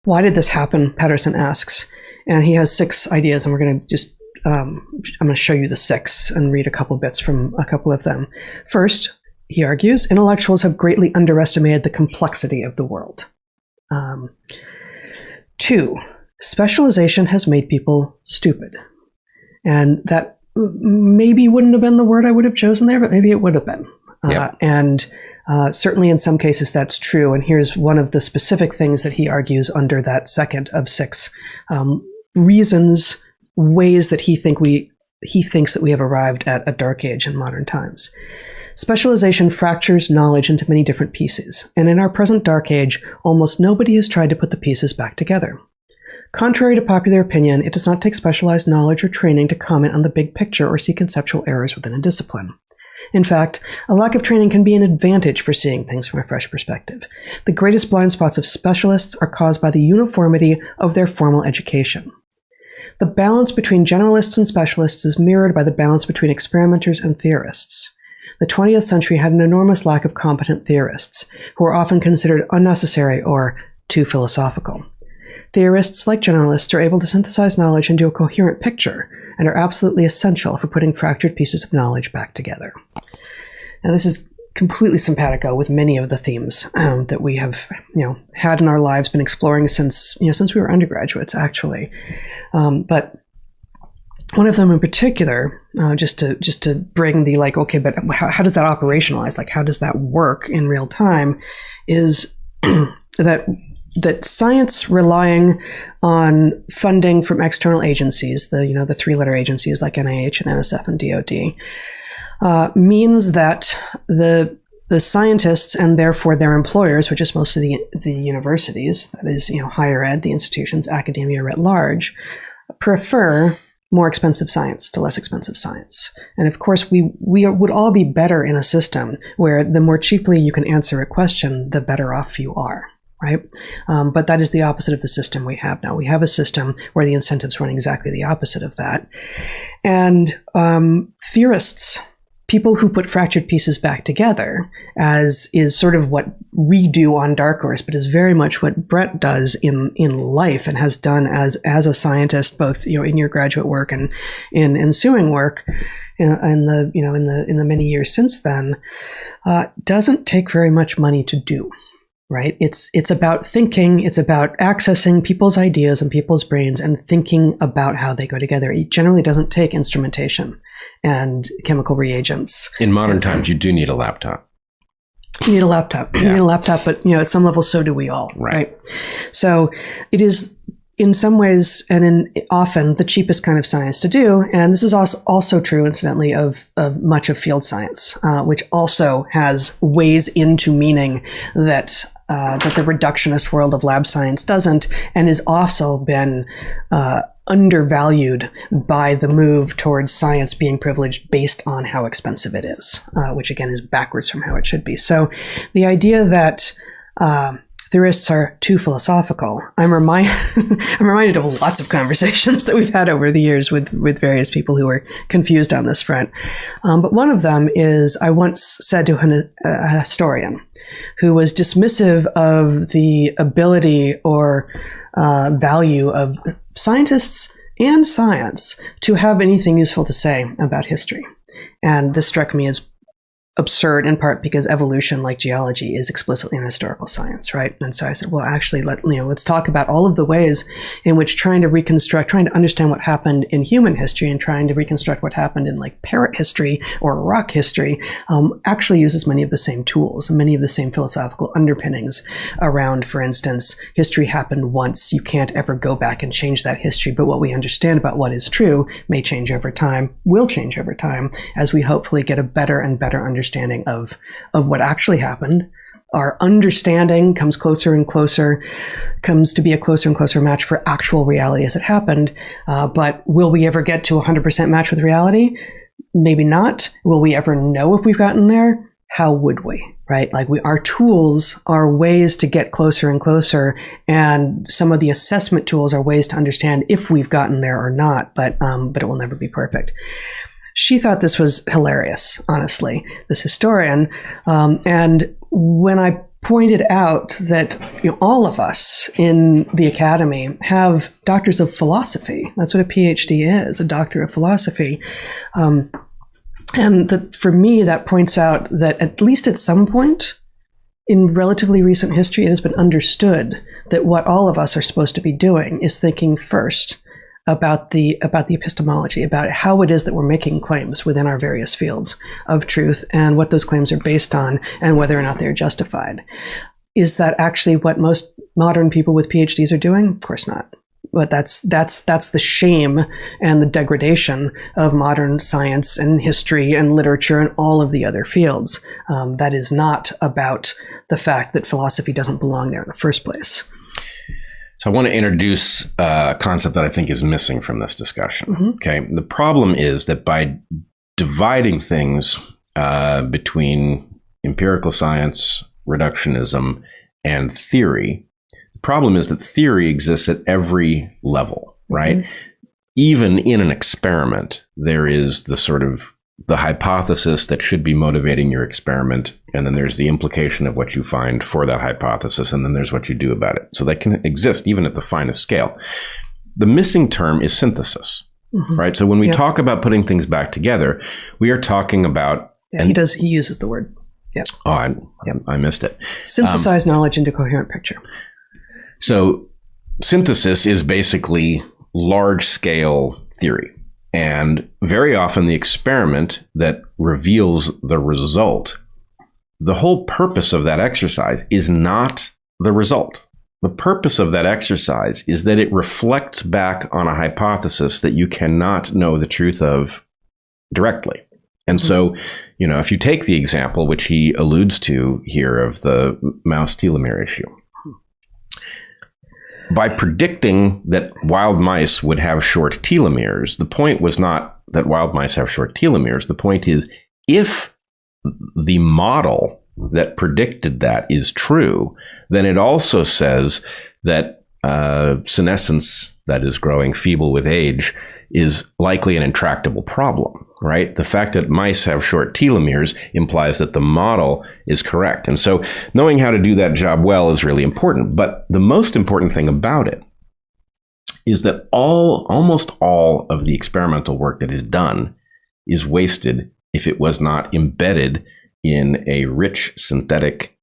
Why did this happen? Patterson asks. And he has 6 ideas, and we're going to just, I'm going to show you the 6 and read a couple bits from a couple of them. First, he argues, intellectuals have greatly underestimated the complexity of the world. 2, specialization has made people stupid. And that maybe wouldn't have been the word I would have chosen there, but maybe it would have been. Yep. And certainly in some cases that's true. And here's one of the specific things that he argues under that second of 6 reasons, ways that he thinks that we have arrived at a dark age in modern times. Specialization fractures knowledge into many different pieces, and in our present dark age, almost nobody has tried to put the pieces back together. Contrary to popular opinion, it does not take specialized knowledge or training to comment on the big picture or see conceptual errors within a discipline. In fact, a lack of training can be an advantage for seeing things from a fresh perspective. The greatest blind spots of specialists are caused by the uniformity of their formal education. The balance between generalists and specialists is mirrored by the balance between experimenters and theorists. The 20th century had an enormous lack of competent theorists, who are often considered unnecessary or too philosophical. Theorists, like generalists, are able to synthesize knowledge into a coherent picture and are absolutely essential for putting fractured pieces of knowledge back together. Now, this is completely simpatico with many of the themes that we have, had in our lives, been exploring since we were undergraduates, actually. But one of them in particular, just to bring the okay, but how does that operationalize? Like, how does that work in real time? Is that science relying on funding from external agencies, the 3-letter agencies like NIH and NSF and DoD, means that the scientists and therefore their employers, which is mostly the universities, that is, higher ed, the institutions, academia writ large, prefer more expensive science to less expensive science. And of course, we would all be better in a system where the more cheaply you can answer a question, the better off you are. Right? But that is the opposite of the system we have now. We have a system where the incentives run exactly the opposite of that. And theorists, people who put fractured pieces back together, as is sort of what we do on DarkHorse, but is very much what Brett does in life and has done as a scientist, both in your graduate work and in ensuing work in the many years since then, doesn't take very much money to do. Right? It's about thinking, it's about accessing people's ideas and people's brains and thinking about how they go together. It generally doesn't take instrumentation and chemical reagents. In modern times, you do need a laptop. You need a laptop. You need a laptop, but at some level, so do we all. Right? So it is in some ways and often the cheapest kind of science to do. And this is also true, incidentally, of much of field science, which also has ways into meaning that the reductionist world of lab science doesn't, and has also been undervalued by the move towards science being privileged based on how expensive it is, which again is backwards from how it should be. So the idea that theorists are too philosophical. I'm reminded of lots of conversations that we've had over the years with various people who are confused on this front. But one of them is, I once said to a historian who was dismissive of the ability or value of scientists and science to have anything useful to say about history. And this struck me as absurd, in part because evolution, like geology, is explicitly an historical science, right? And so I said, well, actually, let's talk about all of the ways in which trying to understand what happened in human history and trying to reconstruct what happened in parrot history or rock history actually uses many of the same tools, many of the same philosophical underpinnings around, for instance, history happened once. You can't ever go back and change that history, but what we understand about what is true may change over time, will change over time, as we hopefully get a better and better understanding of what actually happened. Our understanding comes closer and closer, comes to be a closer and closer match for actual reality as it happened. But will we ever get to 100% match with reality? Maybe not. Will we ever know if we've gotten there? How would we? Right? Our tools are ways to get closer and closer, and some of the assessment tools are ways to understand if we've gotten there or not, but it will never be perfect. She thought this was hilarious, honestly, this historian. And when I pointed out that all of us in the academy have doctors of philosophy. That's what a PhD is, a doctor of philosophy. And that for me, that points out that at least at some point in relatively recent history, it has been understood that what all of us are supposed to be doing is thinking first about the epistemology, about how it is that we're making claims within our various fields of truth and what those claims are based on and whether or not they're justified. Is that actually what most modern people with PhDs are doing? Of course not. But that's the shame and the degradation of modern science and history and literature and all of the other fields. That is not about the fact that philosophy doesn't belong there in the first place. So I want to introduce a concept that I think is missing from this discussion. Mm-hmm. Okay. The problem is that by dividing things between empirical science, reductionism, and theory, the problem is that theory exists at every level, right? Mm-hmm. Even in an experiment, there is the sort of the hypothesis that should be motivating your experiment, and then there's the implication of what you find for that hypothesis, and then there's what you do about it. So that can exist even at the finest scale. The missing term is synthesis, mm-hmm. right? So when we talk about putting things back together, we are talking about... Yeah, he uses the word. Yeah. Oh, I missed it. Synthesize knowledge into a coherent picture. So synthesis is basically large-scale theory. And very often the experiment that reveals the result, the whole purpose of that exercise is not the result. The purpose of that exercise is that it reflects back on a hypothesis that you cannot know the truth of directly. And so, if you take the example, which he alludes to here of the mouse telomere issue, by predicting that wild mice would have short telomeres, the point was not that wild mice have short telomeres. The point is, if the model that predicted that is true, then it also says that senescence, that is growing feeble with age, is likely an intractable problem, right? The fact that mice have short telomeres implies that the model is correct. And so knowing how to do that job well is really important. But the most important thing about it is that almost all of the experimental work that is done is wasted if it was not embedded in a rich synthetic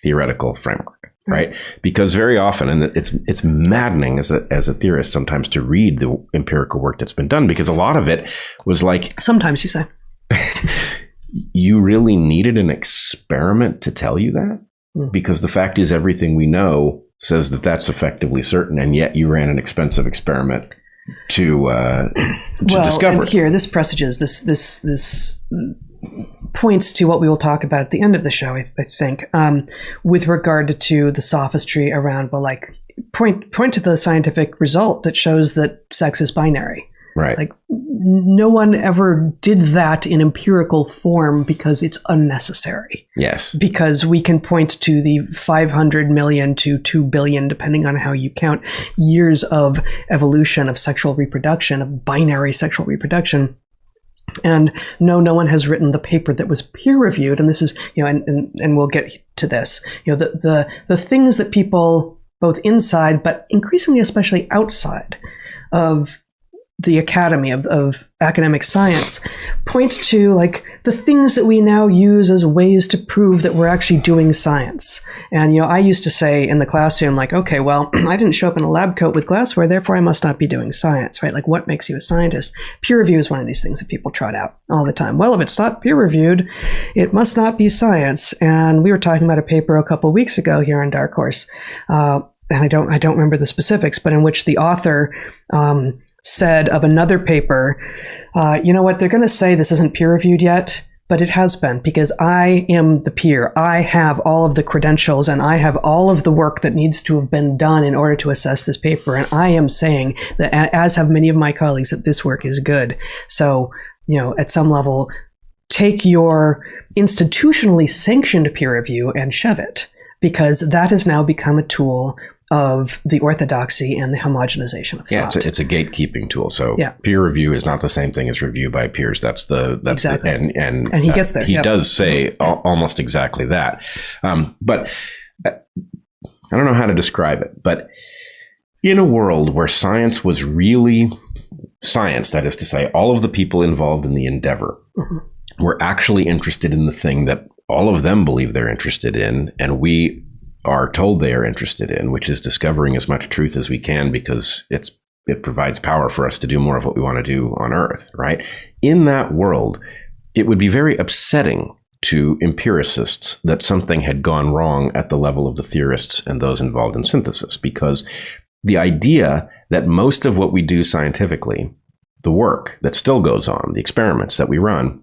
theoretical framework. Right, because very often, and it's maddening as a theorist sometimes to read the empirical work that's been done, because a lot of it was like, sometimes you say, you really needed an experiment to tell you that, because the fact is everything we know says that that's effectively certain, and yet you ran an expensive experiment to discover. And here, this presages this points to what we will talk about at the end of the show, I think, with regard to the sophistry around, point to the scientific result that shows that sex is binary. Right. Like, no one ever did that in empirical form because it's unnecessary. Yes. Because we can point to the 500 million to 2 billion, depending on how you count, years of evolution of sexual reproduction, of binary sexual reproduction. And no one has written the paper that was peer reviewed. And this is, and we'll get to this, the things that people both inside, but increasingly, especially outside of the academy of academic science, point to the things that we now use as ways to prove that we're actually doing science. And, I used to say in the classroom, okay, well, I didn't show up in a lab coat with glassware, therefore I must not be doing science, right? What makes you a scientist? Peer review is one of these things that people trot out all the time. Well, if it's not peer reviewed, it must not be science. And we were talking about a paper a couple of weeks ago here on DarkHorse, and I don't remember the specifics, but in which the author, said of another paper, you know what, they're going to say this isn't peer reviewed yet, but it has been, because I am the peer. I have all of the credentials and I have all of the work that needs to have been done in order to assess this paper. And I am saying that, as have many of my colleagues, that this work is good. So, at some level, take your institutionally sanctioned peer review and shove it, because that has now become a tool of the orthodoxy and the homogenization of thought. Yeah, it's a gatekeeping tool. So peer review is not the same thing as review by peers. That's exactly. And he gets there. He does say almost exactly that. But I don't know how to describe it, but in a world where science was really science, that is to say, all of the people involved in the endeavor were actually interested in the thing that all of them believe they're interested in, and we are told they are interested in, which is discovering as much truth as we can because it provides power for us to do more of what we want to do on Earth, right? In that world, it would be very upsetting to empiricists that something had gone wrong at the level of the theorists and those involved in synthesis, because the idea that most of what we do scientifically, the work that still goes on, the experiments that we run,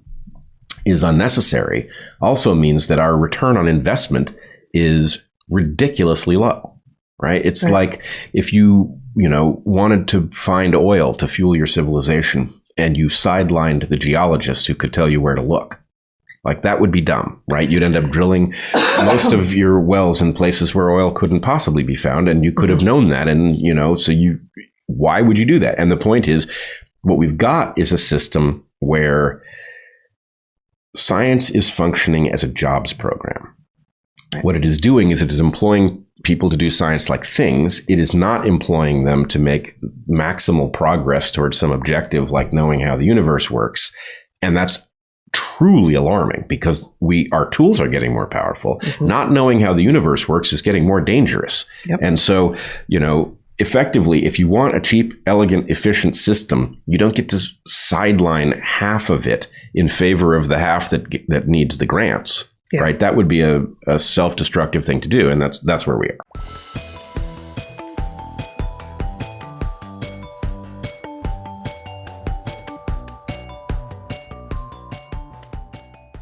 is unnecessary, also means that our return on investment is ridiculously low, right? It's like if you wanted to find oil to fuel your civilization and you sidelined the geologists who could tell you where to look. Like, that would be dumb, right? You'd end up drilling most of your wells in places where oil couldn't possibly be found, and you could have known that. And, why would you do that? And the point is, what we've got is a system where science is functioning as a jobs program. Right. What it is doing is it is employing people to do science like things. It is not employing them to make maximal progress towards some objective like knowing how the universe works. And that's truly alarming because our tools are getting more powerful. Not knowing how the universe works is getting more dangerous. Yep. And so, effectively, if you want a cheap, elegant, efficient system, you don't get to sideline half of it in favor of the half that needs the grants. Yeah. Right? That would be a self-destructive thing to do. And that's where we are.